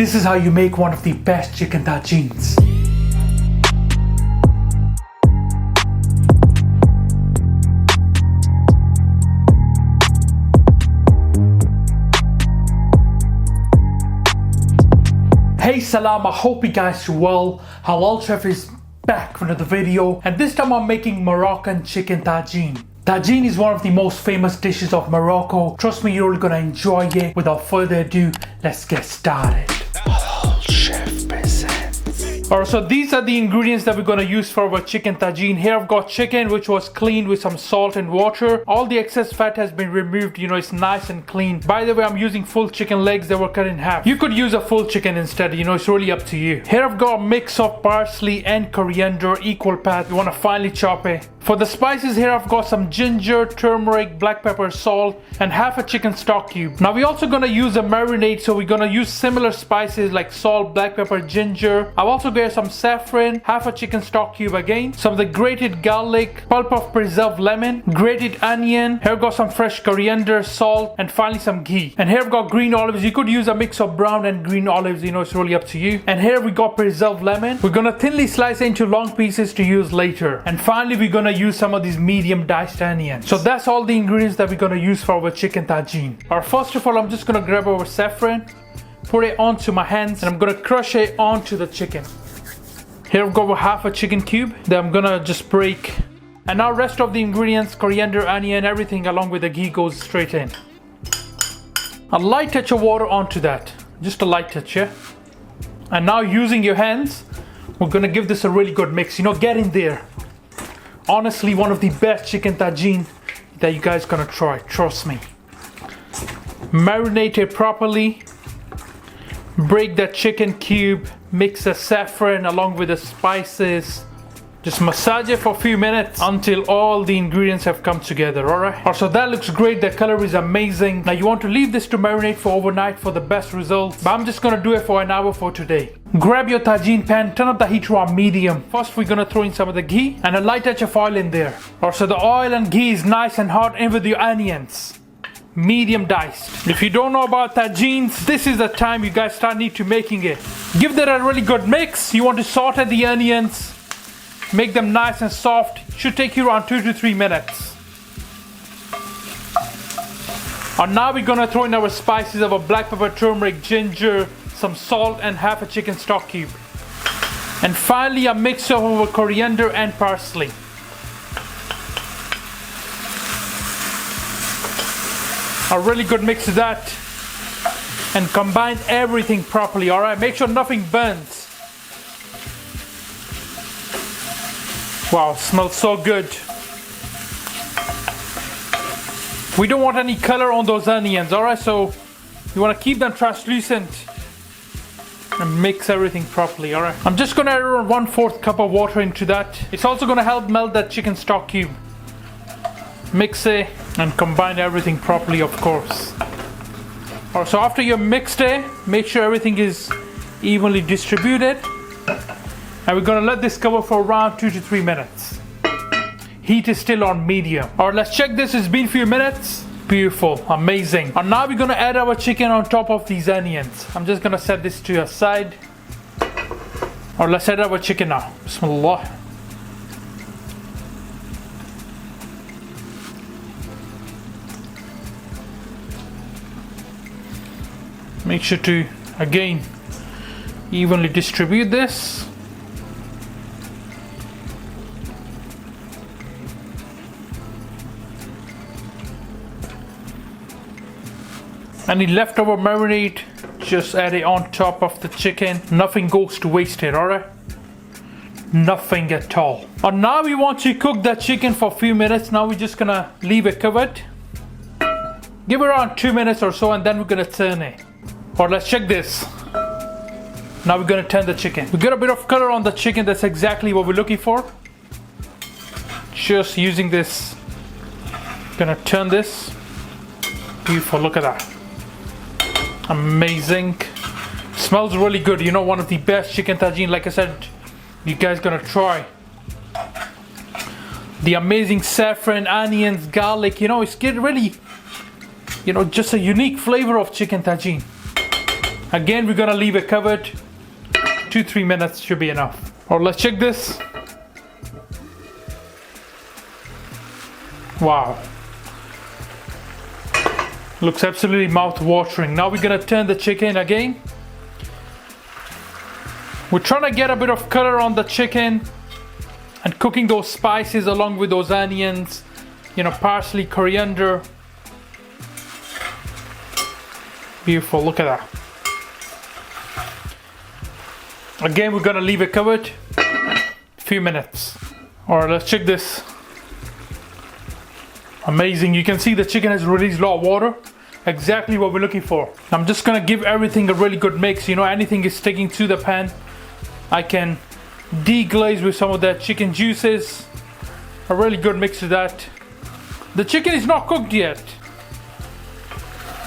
This is how you make one of the best chicken tagines. Hey salam, I hope you guys are well. Halal Chef is back with another video, and this time I'm making Moroccan Chicken Tagine. Tagine is one of the most famous dishes of Morocco. Trust me, you're gonna enjoy it. Without further ado, let's get started. Halal Chef presents. Alright, so these are the ingredients that we're gonna use for our chicken tagine. Here I've got chicken which was cleaned with some salt and water. All the excess fat has been removed, it's nice and clean. By the way, I'm using full chicken legs that were cut in half. You could use a full chicken instead, it's really up to you. Here I've got a mix of parsley and coriander, equal part. You wanna finely chop it. For the spices, here I've got some ginger, turmeric, black pepper, salt, and half a chicken stock cube. Now we're also gonna use a marinade, so we're gonna use similar spices like salt, black pepper, ginger. I've also got some saffron, half a chicken stock cube again, some of the grated garlic, pulp of preserved lemon, grated onion. Here I've got some fresh coriander, salt, and finally some ghee. And here I've got green olives. You could use a mix of brown and green olives, it's really up to you. And here we got preserved lemon. We're gonna thinly slice it into long pieces to use later. And finally, we're gonna use some of these medium diced onions. So that's all the ingredients that we're gonna use for our chicken tagine. Alright, first of all, I'm just gonna grab our saffron, put it onto my hands, and I'm gonna crush it onto the chicken. Here I've got half a chicken cube that I'm gonna just break. And now rest of the ingredients, coriander, onion, everything along with the ghee goes straight in. A light touch of water onto that. Just a light touch, yeah? And now using your hands, we're gonna give this a really good mix. Get in there. Honestly, one of the best chicken tagine that you guys gonna try, trust me. Marinate it properly. Break that chicken cube, mix the saffron along with the spices. Just massage it for a few minutes until all the ingredients have come together, alright? So that looks great, the color is amazing. Now you want to leave this to marinate for overnight for the best results, but I'm just gonna do it for an hour for today. Grab your tagine pan, turn up the heat to our medium. First we're gonna throw in some of the ghee and a light touch of oil in there. So the oil and ghee is nice and hot in with your onions. Medium diced. If you don't know about tagines, this is the time you guys need to making it. Give that a really good mix. You want to saute the onions, make them nice and soft. Should take you around 2 to 3 minutes. And now we're gonna throw in our spices of a black pepper, turmeric, ginger, some salt, and half a chicken stock cube. And finally a mix of our coriander and parsley. A really good mix of that. And combine everything properly, alright? Make sure nothing burns. Wow, smells so good. We don't want any color on those onions, alright? So you want to keep them translucent and mix everything properly, alright? I'm just gonna add around 1/4 cup of water into that. It's also gonna help melt that chicken stock cube. Mix it and combine everything properly, of course. Alright, so after you mixed it, make sure everything is evenly distributed. And we're gonna let this cover for around 2 to 3 minutes. Heat is still on medium. Alright, let's check this. It's been a few minutes. Beautiful, amazing. And now we're gonna add our chicken on top of these onions. I'm just gonna set this to your side. Alright, let's add our chicken now. Bismillah. Make sure to, again, evenly distribute this. Any leftover marinade, just add it on top of the chicken. Nothing goes to waste here, alright? Nothing at all. And now we want to cook that chicken for a few minutes. Now we're just gonna leave it covered. Give it around 2 minutes or so, and then we're gonna turn it. Alright, let's check this. Now we're gonna turn the chicken. We got a bit of color on the chicken. That's exactly what we're looking for. Just using this. Gonna turn this. Beautiful, look at that. Amazing. Smells really good. One of the best chicken tagine. Like I said, you guys gonna try. The amazing saffron, onions, garlic. It's getting really, just a unique flavor of chicken tagine. Again, we're gonna leave it covered. 2-3 minutes should be enough. Alright, let's check this. Wow. Looks absolutely mouth-watering. Now we're gonna turn the chicken again. We're trying to get a bit of color on the chicken and cooking those spices along with those onions, you know, parsley, coriander. Beautiful, look at that. Again, we're gonna leave it covered a few minutes. Alright, let's check this. Amazing, you can see the chicken has released a lot of water. Exactly what we're looking for. I'm just gonna give everything a really good mix. You know, anything is sticking to the pan, I can deglaze with some of that chicken juices. A really good mix of that. The chicken is not cooked yet.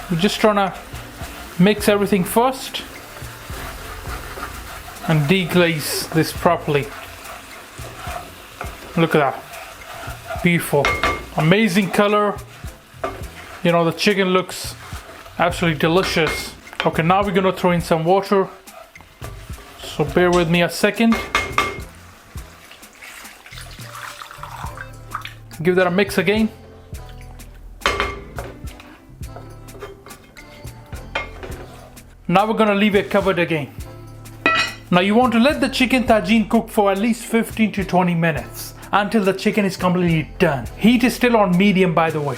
We're just trying to mix everything first and deglaze this properly. Look at that. Beautiful. Amazing color. You know, the chicken looks absolutely delicious. Okay, now we're gonna throw in some water. So bear with me a second. Give that a mix again. Now we're gonna leave it covered again. Now you want to let the chicken tagine cook for at least 15 to 20 minutes until the chicken is completely done. Heat is still on medium, by the way.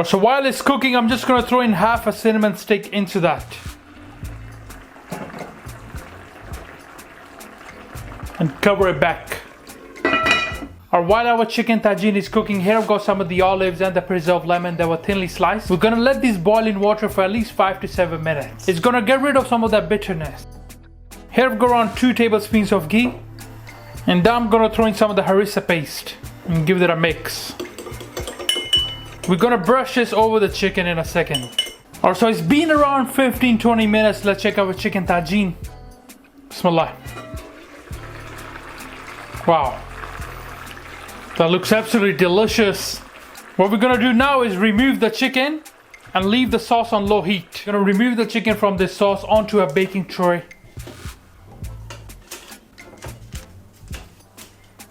So while it's cooking, I'm just gonna throw in half a cinnamon stick into that. And cover it back. Or while our chicken tagine is cooking, here I've got some of the olives and the preserved lemon that were thinly sliced. We're gonna let these boil in water for at least 5 to 7 minutes. It's gonna get rid of some of that bitterness. Here I've got around 2 tablespoons of ghee. And then I'm gonna throw in some of the harissa paste and give it a mix. We're gonna brush this over the chicken in a second. Alright, so it's been around 15-20 minutes. Let's check our chicken tagine. Bismillah. Wow. That looks absolutely delicious. What we're gonna do now is remove the chicken and leave the sauce on low heat. Gonna remove the chicken from this sauce onto a baking tray.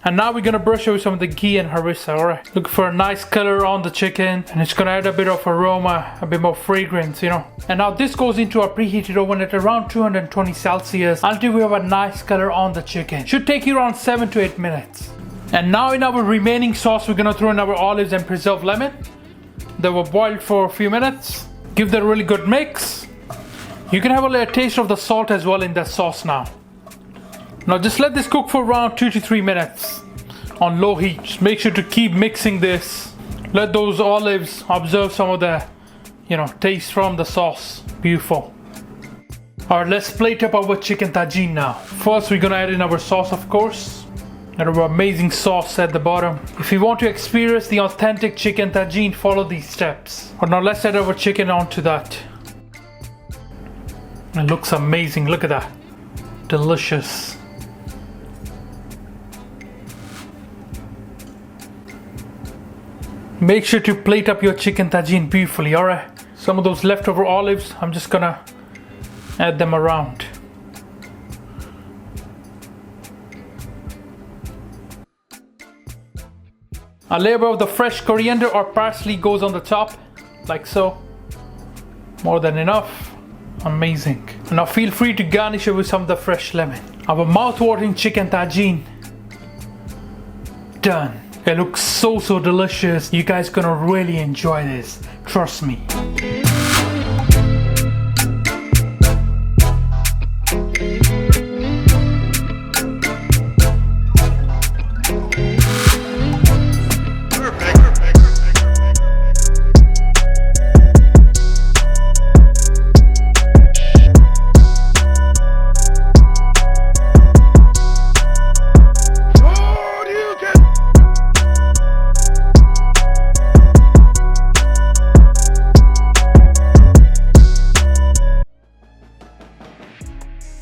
And now we're gonna brush over some of the ghee and harissa, alright? Look for a nice color on the chicken, and it's gonna add a bit of aroma, a bit more fragrance, you know. And now this goes into our preheated oven at around 220 Celsius until we have a nice color on the chicken. Should take you around 7 to 8 minutes. And now in our remaining sauce, we're gonna throw in our olives and preserved lemon that were boiled for a few minutes. Give that a really good mix. You can have a little taste of the salt as well in that sauce now. Now just let this cook for around 2 to 3 minutes on low heat. Just make sure to keep mixing this. Let those olives absorb some of the, you know, taste from the sauce. Beautiful. Alright, let's plate up our chicken tagine now. First we're gonna add in our sauce, of course. And our amazing sauce at the bottom. If you want to experience the authentic chicken tagine, follow these steps. But now let's add our chicken onto that. It looks amazing, look at that. Delicious. Make sure to plate up your chicken tagine beautifully, alright? Some of those leftover olives, I'm just gonna add them around. A layer of the fresh coriander or parsley goes on the top, like so. More than enough. Amazing. Now feel free to garnish it with some of the fresh lemon. Our mouth-watering chicken tagine done. It looks so delicious. You guys gonna really enjoy this. Trust me.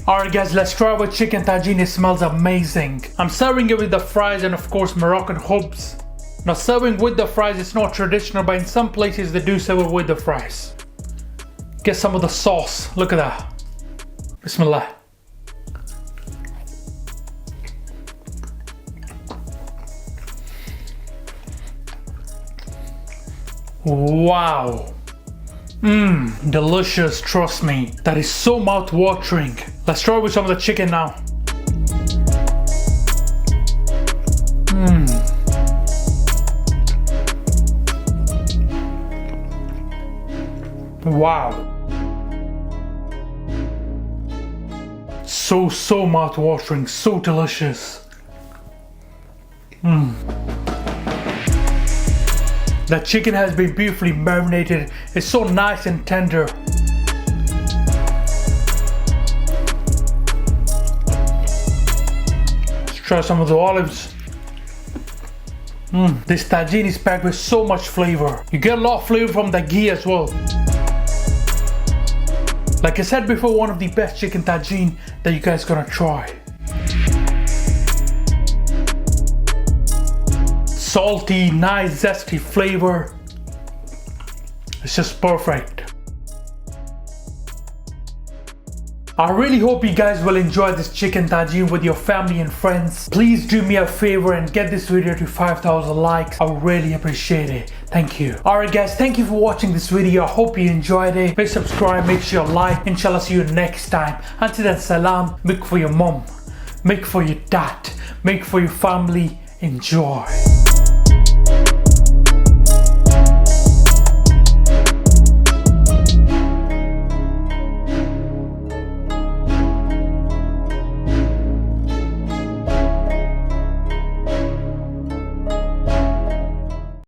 Alright guys, let's try our chicken tagine. It smells amazing. I'm serving it with the fries and of course Moroccan hubs. Now serving with the fries is not traditional, but in some places they do serve it with the fries. Get some of the sauce. Look at that. Bismillah. Wow. Delicious, trust me. That is so mouth-watering. Let's try with some of the chicken now. Wow. So mouth-watering, so delicious. The chicken has been beautifully marinated. It's so nice and tender. Let's try some of the olives. This tagine is packed with so much flavor. You get a lot of flavor from the ghee as well. Like I said before, one of the best chicken tagine that you guys gonna try. Salty, nice, zesty flavor. It's just perfect. I really hope you guys will enjoy this chicken tagine with your family and friends. Please do me a favor and get this video to 5,000 likes. I would really appreciate it. Thank you. Alright guys, thank you for watching this video. I hope you enjoyed it. Make subscribe, make sure you like. Inshallah, see you next time. Until then, salam. Make for your mom. Make for your dad. Make for your family. Enjoy.